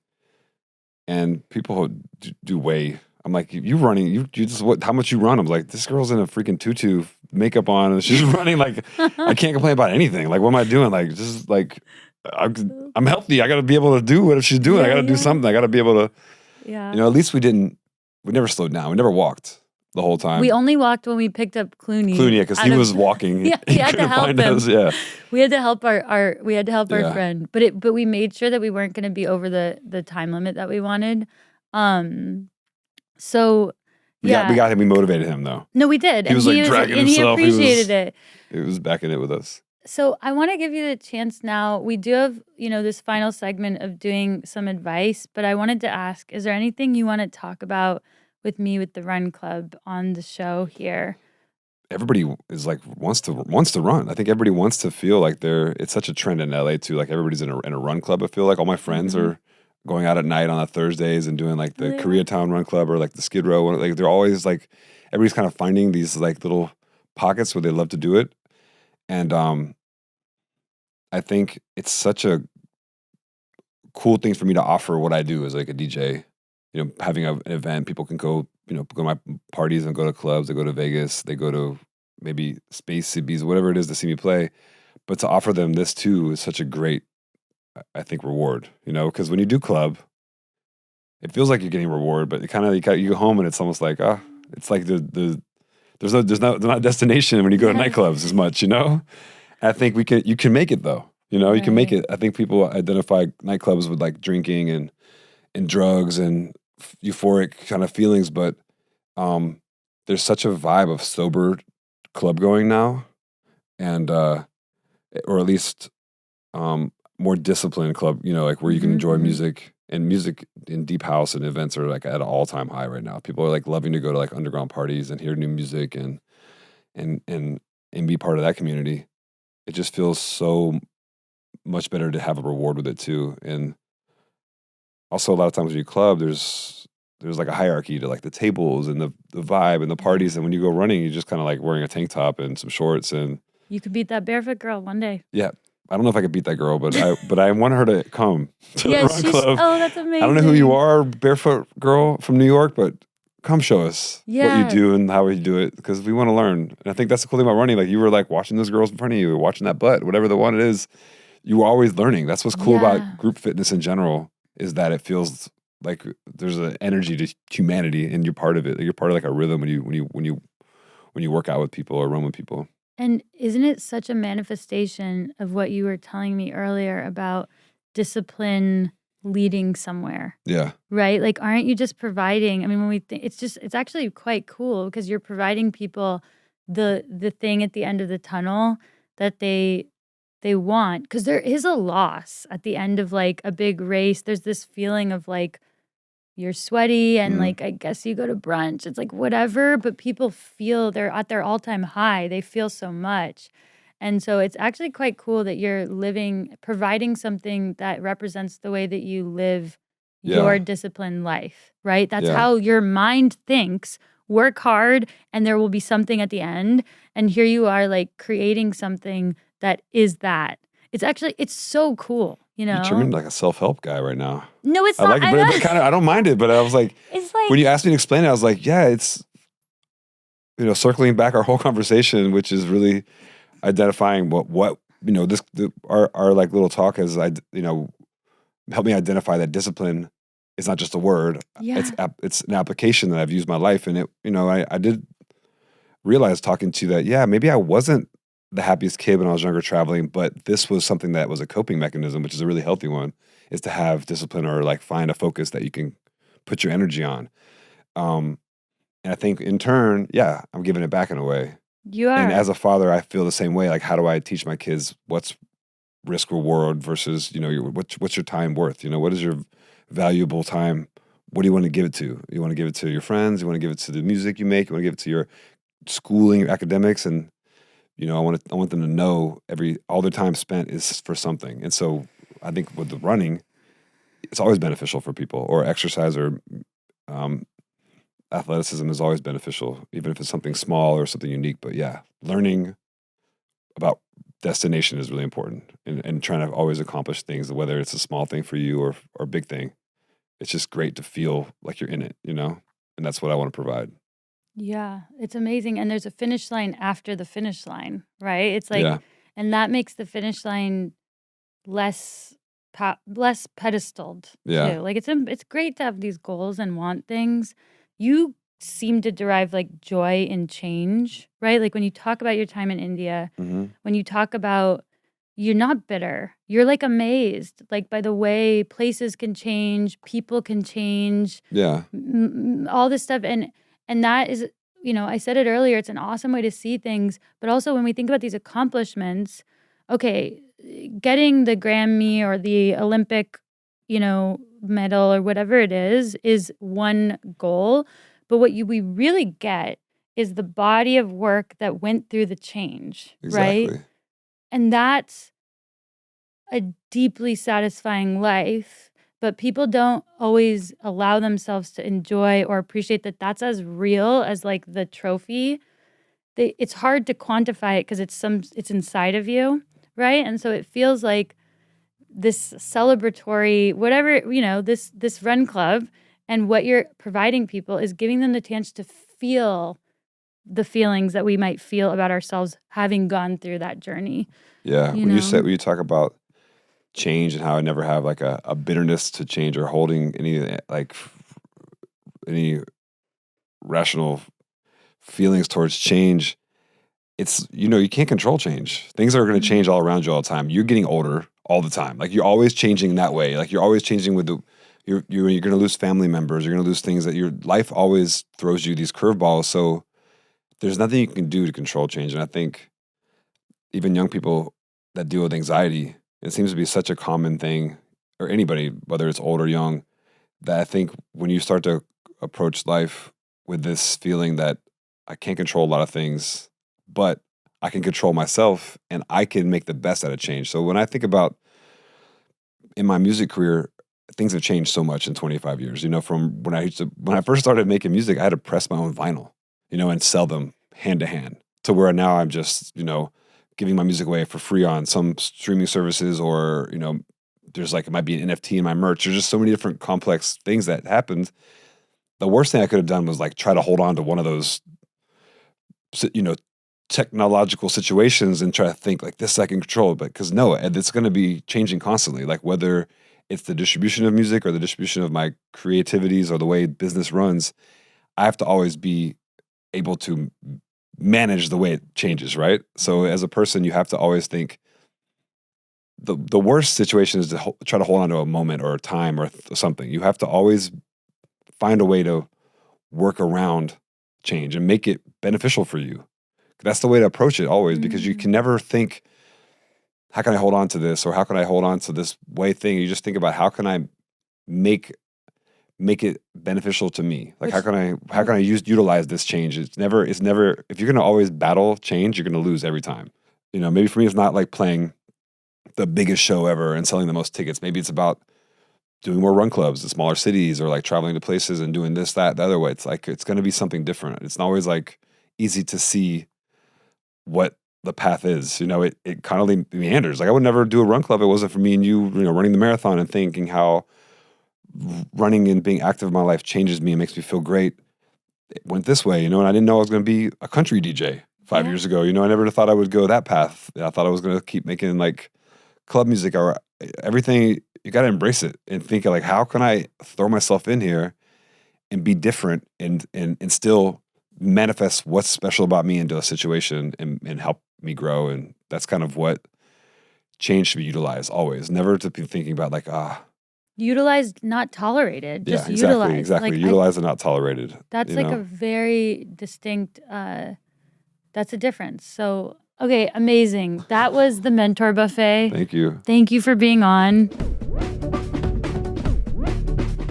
and people who do weigh. I'm like, you running, you just, how much you run? I'm like, this girl's in a freaking tutu, makeup on, and she's running like, I can't complain about anything. Like, what am I doing? Like, just like, I'm healthy. I got to be able to do what she's doing. I Yeah, got to do yeah. something. I got to be able to, Yeah. at least we never slowed down. We never walked the whole time. We only walked when we picked up Clooney. Clooney, because he was walking. Yeah, we He had to couldn't help find him. us. Yeah. We had to help our Yeah. friend, but we made sure that we weren't going to be over the time limit that we wanted. So We yeah, got him. We motivated him though. no, we did, He was like dragging himself. He appreciated it. He was backing it with us. So I want to give you the chance now. We do have, this final segment of doing some advice, but I wanted to ask, is there anything you want to talk about with me with the Run Club on the show here? Everybody is like wants to run. I think everybody wants to feel like it's such a trend in LA too. Like everybody's in a run club. I feel like all my friends are going out at night on the Thursdays and doing like the Koreatown Run Club or like the Skid Row. Like they're always like, everybody's kind of finding these like little pockets where they love to do it. And I think it's such a cool thing for me to offer what I do as like a DJ. Having an event, people can go, go to my parties and go to clubs, they go to Vegas, they go to maybe Space CBs, whatever it is to see me play. But to offer them this too is such a great, I think, reward, because when you do club, it feels like you're getting reward, but it kind of, you go home and it's almost like, it's like the there's not a destination when you go to Yes. nightclubs as much, I think you can make it though. You can make Right. it. I think people identify nightclubs with like drinking and drugs and euphoric kind of feelings, but there's such a vibe of sober club going now, and or at least more disciplined club, like where you can enjoy music, and music in deep house and events are like at an all-time high right now. People are like loving to go to like underground parties and hear new music and and and be part of that community. It just feels so much better to have a reward with it too. And also a lot of times when you club, there's like a hierarchy to like the tables and the vibe and the parties. And when you go running, you're just kind of like wearing a tank top and some shorts and You could beat that barefoot girl one day. yeah. I don't know if I could beat that girl, but I want her to come to the Yeah, run club. oh, that's I don't know who you amazing. are, barefoot girl from New York, but come show us what you Yes. do and how you do it, because we want to learn. And I think that's the cool thing about running. Like you were like watching those girls in front of you, watching that butt, whatever the one it is. You were always learning. That's what's cool Yeah. about group fitness in general, is that it feels like there's an energy to humanity, and you're part of it. You're part of like a rhythm when you work out with people or run with people. And isn't it such a manifestation of what you were telling me earlier about discipline leading somewhere, Yeah, right? Like, aren't you just providing? I mean, when we think it's actually quite cool because you're providing people the thing at the end of the tunnel that they want. Because there is a loss at the end of like a big race. There's this feeling of like you're sweaty and like I guess you go to brunch. It's like whatever, but people feel they're at their all-time high. They feel so much. And so it's actually quite cool that you're providing something that represents the way that you live your yeah, disciplined life, right? That's yeah. how your mind thinks. Work hard and there will be something at the end. And here you are like creating something that is that. It's so cool, You turn me into like a self-help guy right now. No, it's I not. like it, but kind of I don't mind it. But I was like, It's like when you asked me to explain it, I was like, yeah, it's circling back our whole conversation, which is really identifying what our like little talk has helped me identify that discipline is not just a word. Yeah. It's an application that I've used my life, and I did realize talking to you that maybe I wasn't the happiest kid when I was younger traveling, but this was something that was a coping mechanism, which is a really healthy one, is to have discipline or like find a focus that you can put your energy on. And I think in turn, I'm giving it back in a way. You And are. as a father, I feel the same way. Like, how do I teach my kids what's risk reward versus, what's your time worth? What is your valuable time? What do you want to give it to? You want to give it to your friends? You want to give it to the music you make? You want to give it to your schooling, your academics? And, I want them to know all their time spent is for something. And so I think with the running, it's always beneficial for people, or exercise, or athleticism is always beneficial, even if it's something small or something unique. But learning about destination is really important, and trying to always accomplish things, whether it's a small thing for you or a big thing. It's just great to feel like you're in it, and that's what I want to provide. Yeah, it's amazing. And there's a finish line after the finish line, right? It's like, Yeah. and that makes the finish line less less pedestaled Yeah. too. Like it's great to have these goals and want things. You seem to derive like joy in change, right? Like when you talk about your time in India, Hmm. when you talk about you're not bitter. You're like amazed like by the way places can change, people can change, Yeah. all this stuff and that is I said it earlier, it's an awesome way to see things, but also when we think about these accomplishments, okay, getting the Grammy or the Olympic, medal or whatever it is one goal, but we really get is the body of work that went through the change, right? Exactly. And that's a deeply satisfying life, but people don't always allow themselves to enjoy or appreciate that that's as real as like the trophy. It's hard to quantify it because it's inside of you, right? And so it feels like this celebratory whatever, this run club and what you're providing people is giving them the chance to feel the feelings that we might feel about ourselves having gone through that journey. Yeah. You When know? you talk about change and how I never have like a bitterness to change or holding any rational feelings towards change, it's, you can't control change. Things are going to change all around you all the time. You're getting older all the time. Like, you're always changing that way. Like, you're always changing with you're going to lose family members. You're going to lose things that your life always throws you these curveballs. So there's nothing you can do to control change. And I think even young people that deal with anxiety, it seems to be such a common thing, or anybody, whether it's old or young, that I think when you start to approach life with this feeling that I can't control a lot of things, but I can control myself and I can make the best out of change. So when I think about in my music career, things have changed so much in 25 years. From when I first started making music, I had to press my own vinyl, and sell them hand to hand, to where now I'm just, giving my music away for free on some streaming services, or, there's like, it might be an NFT in my merch. There's just so many different complex things that happened. The worst thing I could have done was like try to hold on to one of those, technological situations and try to think like this I can control, but because no, it's going to be changing constantly. Like, whether it's the distribution of music or the distribution of my creativities or the way business runs, I have to always be able to manage the way it changes, right? So as a person, you have to always think the worst situation is to try to hold on to a moment or a time or something. You have to always find a way to work around change and make it beneficial for you. That's the way to approach it always, because you can never think, how can I hold on to this, or how can I hold on to this way thing? You just think about, how can I make it beneficial to me? Like, how can I utilize this change? It's never, if you're going to always battle change, you're going to lose every time. Maybe for me, it's not like playing the biggest show ever and selling the most tickets. Maybe it's about doing more run clubs in smaller cities, or like traveling to places and doing this, that, the other way. It's like, it's going to be something different. It's not always like easy to see what the path is. It kind of meanders. Like, I would never do a run club if it wasn't for me and you, running the marathon and thinking how running and being active in my life changes me and makes me feel great. It went this way, and I didn't know I was going to be a country DJ 5 years ago. I never thought I would go that path. I thought I was going to keep making like club music or everything. You got to embrace it and think like, how can I throw myself in here and be different and still manifest what's special about me into a situation and help me grow. And that's kind of what change should be utilized always. Never to be thinking about like, utilized, not tolerated. Just yeah, exactly, utilized. Exactly. Like, utilized and not tolerated. That's like a very distinct, that's a difference. So, okay, amazing. That was the Mentor Buffet. Thank you. Thank you for being on.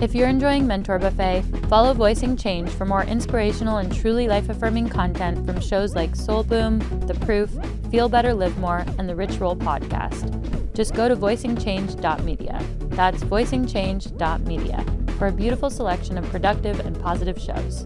If you're enjoying Mentor Buffet, follow Voicing Change for more inspirational and truly life-affirming content from shows like Soul Boom, The Proof, Feel Better, Live More, and the Rich Roll podcast. Just go to voicingchange.media. That's voicingchange.media for a beautiful selection of productive and positive shows.